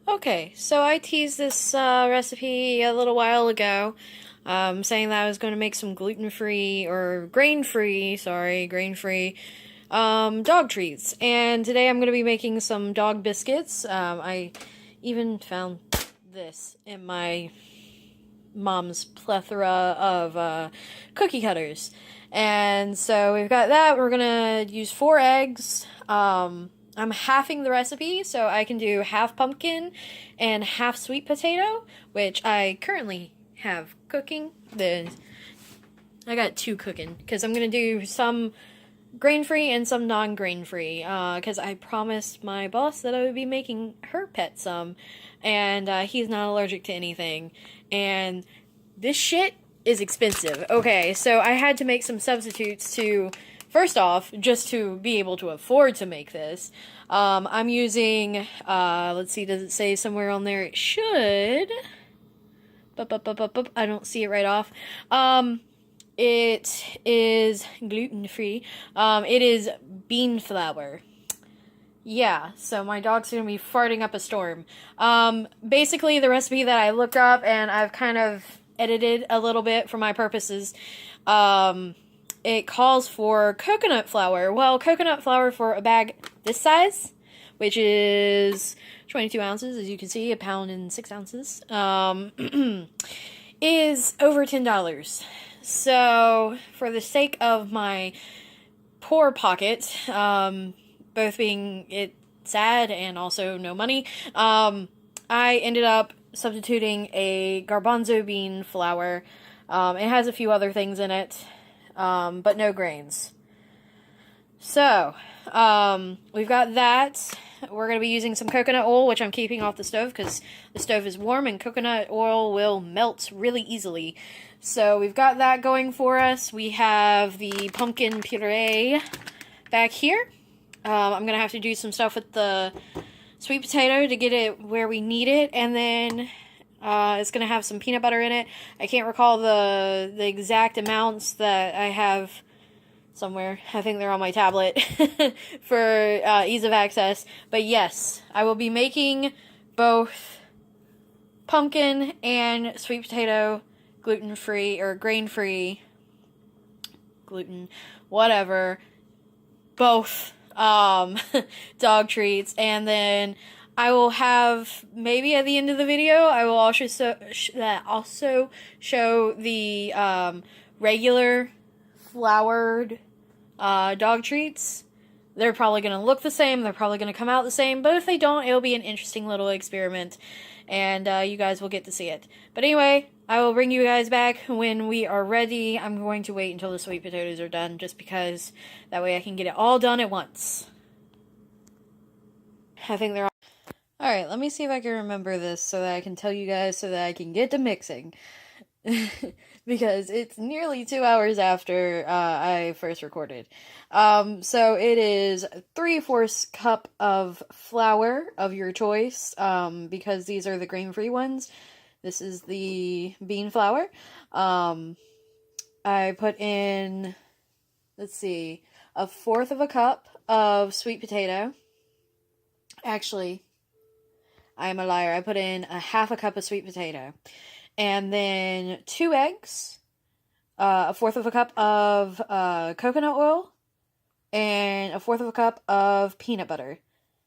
Okay, so I teased this recipe a little while ago, saying that I was going to make some gluten-free or grain-free, sorry, grain-free dog treats. And today I'm going to be making some dog biscuits. I even found this in my mom's plethora of cookie cutters. And so we've got that. We're going to use 4 eggs. I'm halving the recipe, so I can do half pumpkin and half sweet potato, which I currently have cooking. I got 2 cooking, because I'm going to do some grain-free and some non-grain-free, because I promised my boss that I would be making her pet some, and he's not allergic to anything, and this shit is expensive. Okay, so I had to make some substitutes to, first off, just to be able to afford to make this. I'm using, let's see, does it say somewhere on there? It should. I don't see it right off. It is gluten-free. It is bean flour. Yeah, so my dog's gonna be farting up a storm. Basically, the recipe that I looked up and I've kind of edited a little bit for my purposes, it calls for coconut flour. Well, coconut flour for a bag this size, which is 22 ounces, as you can see, a pound and 6 ounces, is over $10. So, for the sake of my poor pocket, both being it sad and also no money, I ended up substituting a garbanzo bean flour. It has a few other things in it, but no grains. So, we've got that. We're going to be using some coconut oil, which I'm keeping off the stove because the stove is warm and coconut oil will melt really easily. So we've got that going for us. We have the pumpkin puree back here. I'm going to have to do some stuff with the sweet potato to get it where we need it. And then it's going to have some peanut butter in it. I can't recall the exact amounts that I have somewhere. I think they're on my tablet for ease of access. But yes, I will be making both pumpkin and sweet potato gluten-free or grain-free, gluten, whatever, both dog treats. And then I will have, maybe at the end of the video, I will also show the regular floured dog treats. They're probably going to look the same, they're probably going to come out the same, but if they don't, it'll be an interesting little experiment, and you guys will get to see it. But anyway, I will bring you guys back when we are ready. I'm going to wait until the sweet potatoes are done, just because that way I can get it all done at once. I think they're all... Alright, let me see if I can remember this so that I can tell you guys so that I can get to mixing. Because it's nearly 2 hours after I first recorded. So it is 3/4 cup of flour of your choice, because these are the grain-free ones. This is the bean flour. I put in, let's see, 1/4 cup of sweet potato. Actually, I'm a liar. I put in 1/2 cup of sweet potato. And then 2 eggs, 1/4 cup of coconut oil, and 1/4 cup of peanut butter.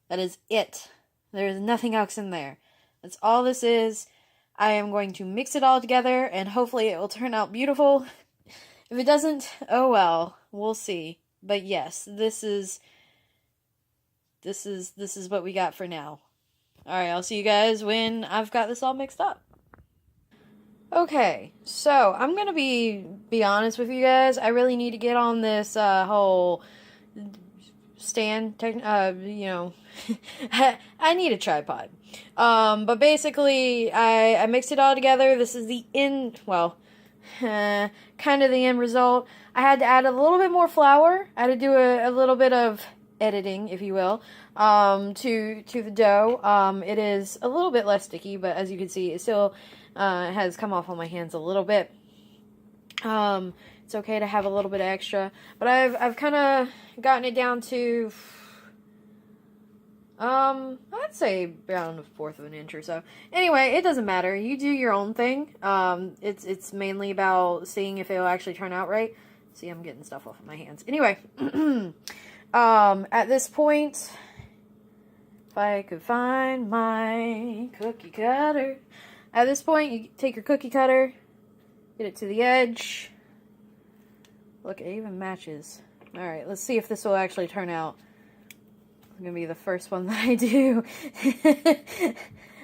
That is it. There's nothing else in there. That's all this is. I am going to mix it all together, and hopefully it will turn out beautiful. If it doesn't, oh well, we'll see. But yes, this is what we got for now. Alright, I'll see you guys when I've got this all mixed up. Okay, so I'm gonna be honest with you guys. I really need to get on this whole stand, you know, I need a tripod. But basically, I mixed it all together. This is the end, well, kind of the end result. I had to add a little bit more flour. I had to do a little bit of editing, if you will, to the dough. It is a little bit less sticky, but as you can see, it still has come off on my hands a little bit. It's okay to have a little bit extra, but I've kind of gotten it down to I'd say around a fourth of an inch or so. Anyway, it doesn't matter. You do your own thing. It's mainly about seeing if it'll actually turn out right. See, I'm getting stuff off of my hands. Anyway, at this point, if I could find my cookie cutter. At this point, you take your cookie cutter, get it to the edge. Look, it even matches. Alright, let's see if this will actually turn out. It's gonna be the first one that I do.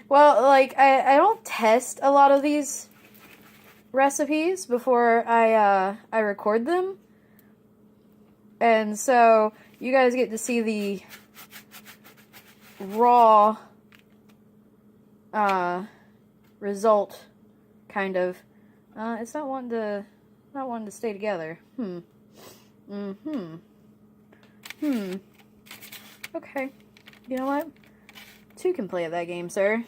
Well, like, I don't test a lot of these recipes before I record them. And so, you guys get to see the raw result, kind of. It's not wanting to stay together. Okay. You know what? Two can play at that game, sir.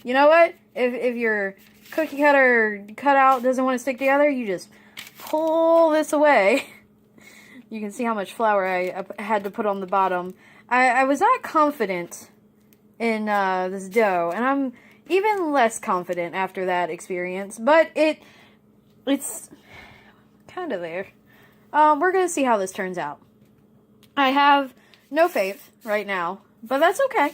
You know what? If your cookie cutter cutout doesn't want to stick together, you just pull this away. You can see how much flour I had to put on the bottom. I was not confident in this dough, and I'm even less confident after that experience, but it's kind of there. We're going to see how this turns out. I have no faith right now, but that's okay.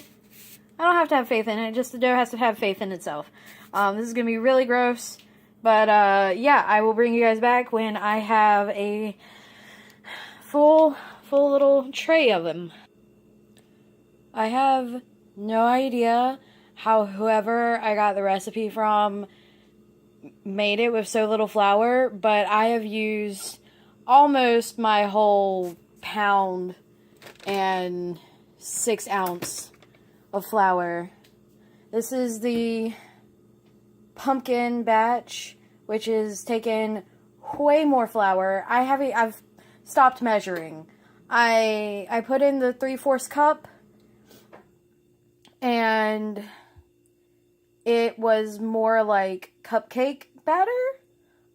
I don't have to have faith in it, just the dough has to have faith in itself. This is going to be really gross, but yeah, I will bring you guys back when I have a full little tray of them. I have no idea how whoever I got the recipe from made it with so little flour, but I have used almost my whole pound and 6 ounce of flour. This is the pumpkin batch, which is taken way more flour. I've stopped measuring. I put in the 3/4 cup, and it was more like cupcake batter.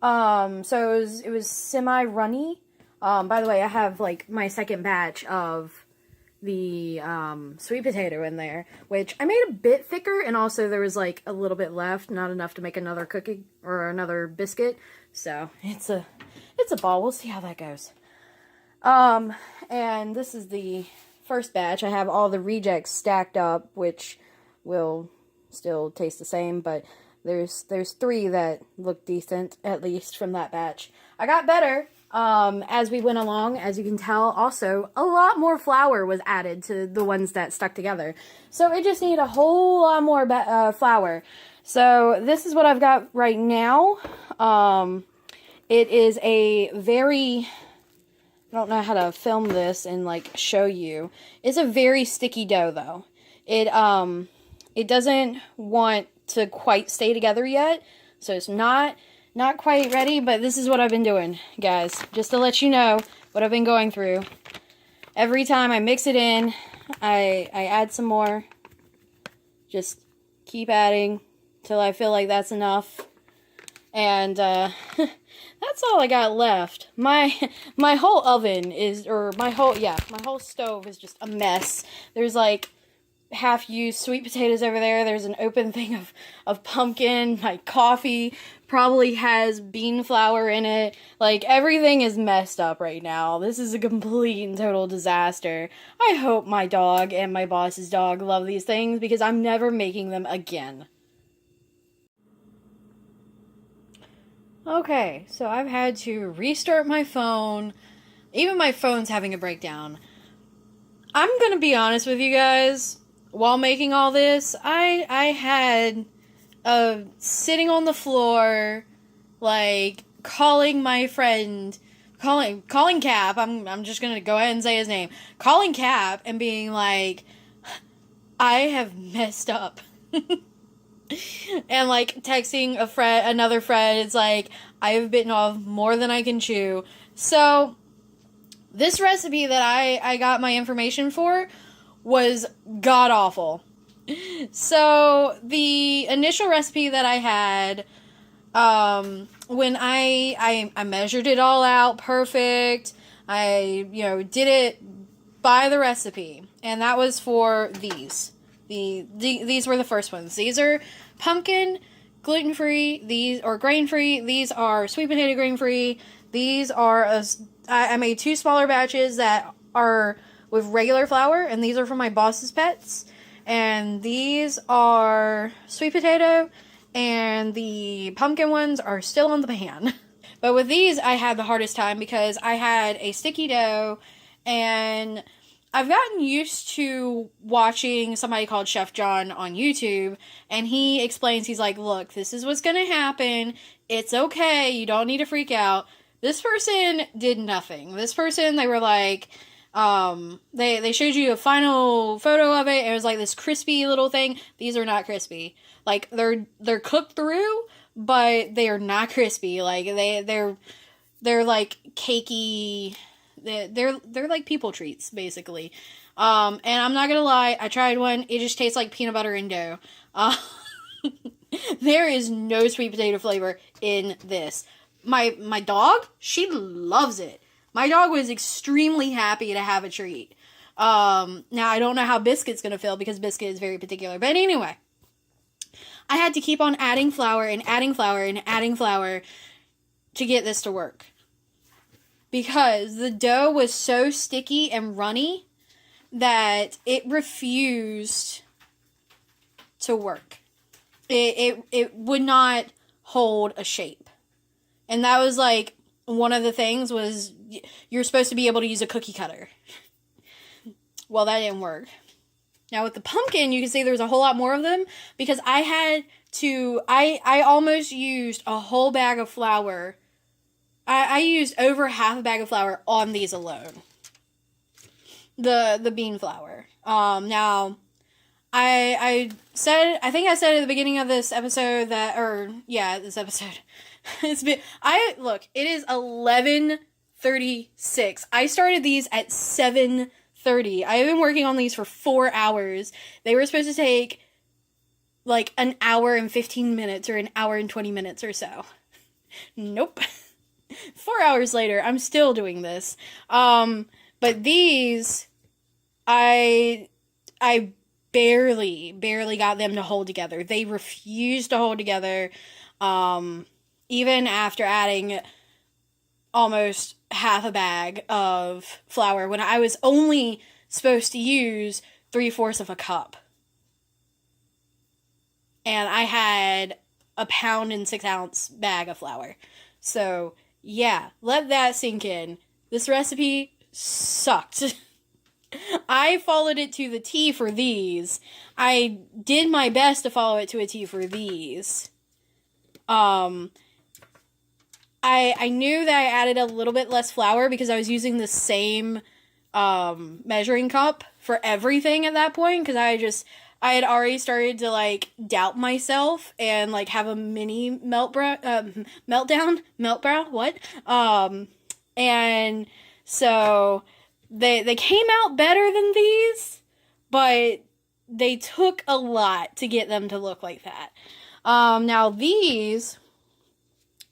So it was semi-runny. By the way, I have like my second batch of the sweet potato in there, which I made a bit thicker, and also there was like a little bit left, not enough to make another cookie or another biscuit. So it's a ball. We'll see how that goes. And this is the first batch. I have all the rejects stacked up, which will still taste the same, but there's 3 that look decent, at least from that batch. I got better as we went along. As you can tell, also a lot more flour was added to the ones that stuck together, so it just needed a whole lot more flour. So this is what I've got right now. It is a very, I don't know how to film this and like show you. It's a very sticky dough though. It doesn't want to quite stay together yet, so it's not quite ready, but this is what I've been doing, guys, just to let you know what I've been going through. Every time I mix it in, I add some more, just keep adding till I feel like that's enough, and that's all I got left. My whole oven is, my whole stove is just a mess. There's like half-used sweet potatoes over there. There's an open thing of pumpkin. My coffee probably has bean flour in it. Like, everything is messed up right now. This is a complete and total disaster. I hope my dog and my boss's dog love these things, because I'm never making them again. Okay, so I've had to restart my phone. Even my phone's having a breakdown. I'm gonna be honest with you guys. While making all this, I had sitting on the floor, like, calling my friend, calling Cap. I'm just gonna go ahead and say his name. Calling Cap and being like, I have messed up. And like texting another friend, it's like, I have bitten off more than I can chew. So this recipe that I got my information for was god-awful. So, the initial recipe that I had, when I measured it all out perfect, I, did it by the recipe, and that was for these. These were the first ones. These are pumpkin, gluten-free, these are grain-free, these are sweet potato grain-free, these are, I made 2 smaller batches that are with regular flour, and these are for my boss's pets, and these are sweet potato, and the pumpkin ones are still on the pan. But with these, I had the hardest time because I had a sticky dough, and I've gotten used to watching somebody called Chef John on YouTube, and he explains, he's like, look, this is what's going to happen. It's okay. You don't need to freak out. This person did nothing. This person, they were like, they showed you a final photo of it, and it was like this crispy little thing. These are not crispy. Like, they're cooked through, but they are not crispy. Like, they're like cakey. They're like people treats, basically. And I'm not gonna lie, I tried one. It just tastes like peanut butter and dough. There is no sweet potato flavor in this. My dog, she loves it. My dog was extremely happy to have a treat. Now I don't know how Biscuit's gonna feel because Biscuit is very particular. But anyway, I had to keep on adding flour and adding flour and adding flour to get this to work. Because the dough was so sticky and runny that it refused to work. It would not hold a shape. And that was like one of the things was you're supposed to be able to use a cookie cutter. Well, that didn't work. Now with the pumpkin, you can see there's a whole lot more of them because I almost used a whole bag of flour. I used over half a bag of flour on these alone. The bean flour. Now, I think I said at the beginning of this episode this episode. Look, it is 11:36. I started these at 7:30. I have been working on these for 4 hours. They were supposed to take like an hour and 15 minutes or an hour and 20 minutes or so. Nope. 4 hours later, I'm still doing this. But these, I barely got them to hold together. They refused to hold together, even after adding almost half a bag of flour when I was only supposed to use 3/4 of a cup. And I had a 1 6 ounce bag of flour. So, yeah, let that sink in. This recipe sucked. I followed it to the T for these. I did my best to follow it to a T for these. I knew that I added a little bit less flour because I was using the same measuring cup for everything at that point because I had already started to like doubt myself and like have a mini meltdown, what? And so they came out better than these, but they took a lot to get them to look like that. Now these,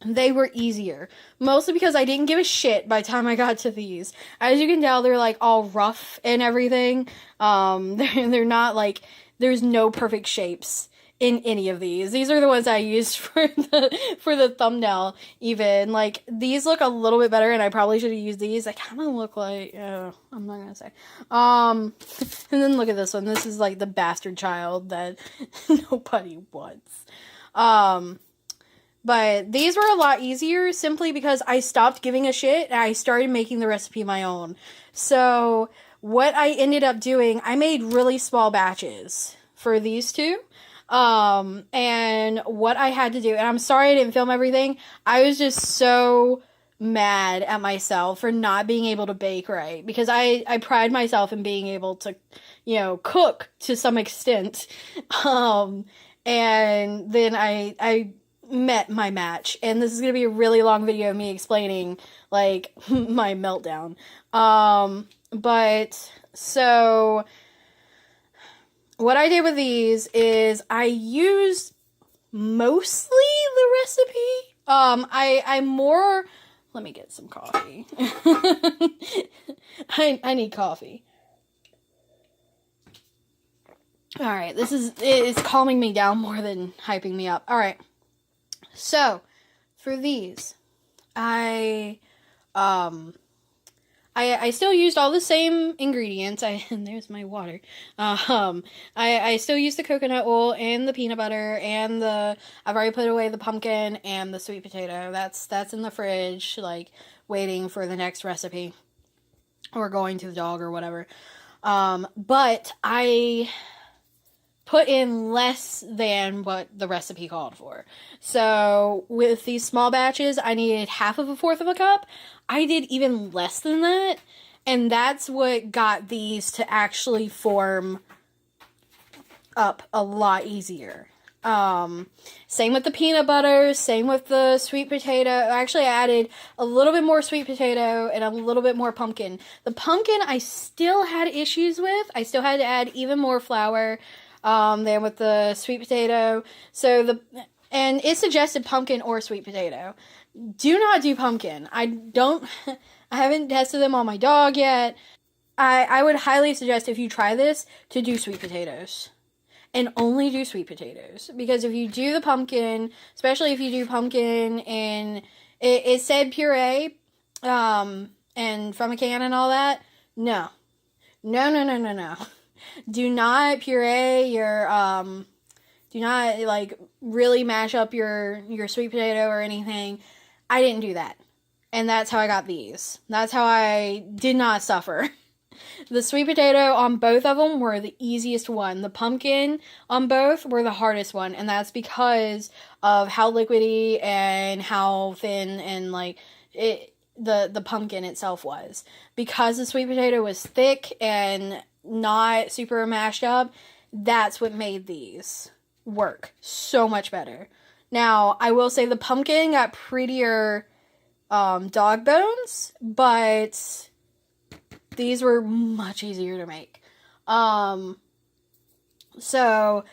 they were easier. Mostly because I didn't give a shit by the time I got to these. As you can tell, they're like all rough and everything. They're not like, there's no perfect shapes in any of these. These are the ones I used for the thumbnail even. Like, these look a little bit better and I probably should have used these. They kind of look like, I'm not gonna say. And then look at this one. This is like the bastard child that nobody wants. But these were a lot easier simply because I stopped giving a shit and I started making the recipe my own. So what I ended up doing, I made really small batches for these two. And what I had to do, and I'm sorry I didn't film everything. I was just so mad at myself for not being able to bake right because I pride myself in being able to, cook to some extent. And then I met my match, and this is going to be a really long video of me explaining, like, my meltdown. But, so, what I did with these is I used mostly the recipe. Let me get some coffee. I need coffee. Alright, it's calming me down more than hyping me up. Alright, so, for these, I still used all the same ingredients. And there's my water. I still used the coconut oil and the peanut butter and I've already put away the pumpkin and the sweet potato. That's in the fridge, like, waiting for the next recipe. Or going to the dog or whatever. But I put in less than what the recipe called for. So with these small batches, I needed 1/2 cup. I did even less than that, and that's what got these to actually form up a lot easier. Same with the peanut butter, same with the sweet potato. Actually, I added a little bit more sweet potato and a little bit more pumpkin. The pumpkin I still had issues with. I still had to add even more flour than with the sweet potato. And it suggested pumpkin or sweet potato. Do not do pumpkin. I haven't tested them on my dog yet. I would highly suggest, if you try this, to do sweet potatoes. And only do sweet potatoes. Because if you do the pumpkin, especially if you do pumpkin and it said puree, and from a can and all that, no. No. Do not puree your, do not, like, really mash up your sweet potato or anything. I didn't do that. And that's how I got these. That's how I did not suffer. The sweet potato on both of them were the easiest one. The pumpkin on both were the hardest one. And that's because of how liquidy and how thin and, like, the pumpkin itself was. Because the sweet potato was thick and not super mashed up, that's what made these work so much better. Now, I will say the pumpkin got prettier dog bones, but these were much easier to make. So,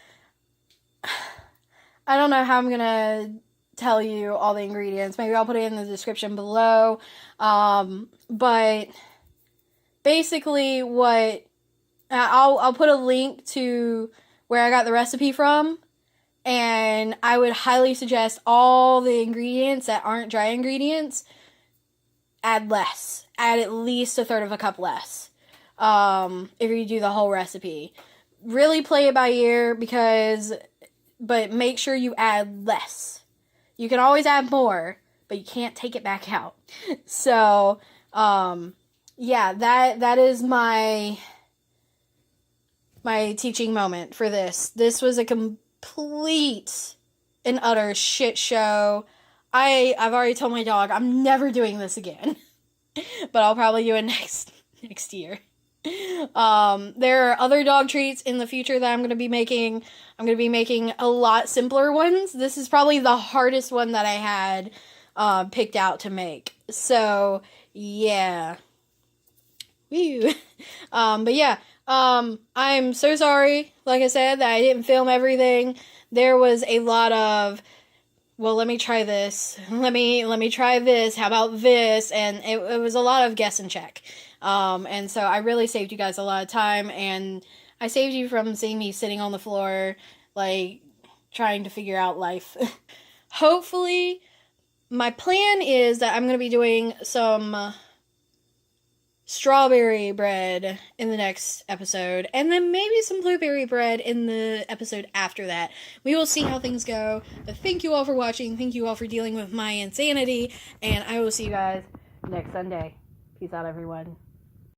I don't know how I'm gonna tell you all the ingredients. Maybe I'll put it in the description below. But basically I'll put a link to where I got the recipe from. And I would highly suggest all the ingredients that aren't dry ingredients, add less. Add at least 1/3 cup less. If you do the whole recipe. Really play it by ear but make sure you add less. You can always add more, but you can't take it back out. So, yeah, that is my teaching moment for this. This was a complete and utter shit show. I've already told my dog I'm never doing this again. But I'll probably do it next year. There are other dog treats in the future that I'm going to be making. I'm going to be making a lot simpler ones. This is probably the hardest one that I had picked out to make. So, yeah. Woo. But yeah, I'm so sorry, like I said, that I didn't film everything. There was a lot of, well, let me try this. Let me try this. How about this? And it was a lot of guess and check. And so I really saved you guys a lot of time, and I saved you from seeing me sitting on the floor, like, trying to figure out life. Hopefully, my plan is that I'm going to be doing some strawberry bread in the next episode, and then maybe some blueberry bread in the episode after that. We will see how things go. But thank you all for watching. Thank you all for dealing with my insanity, and I will see you guys next Sunday. Peace out, everyone.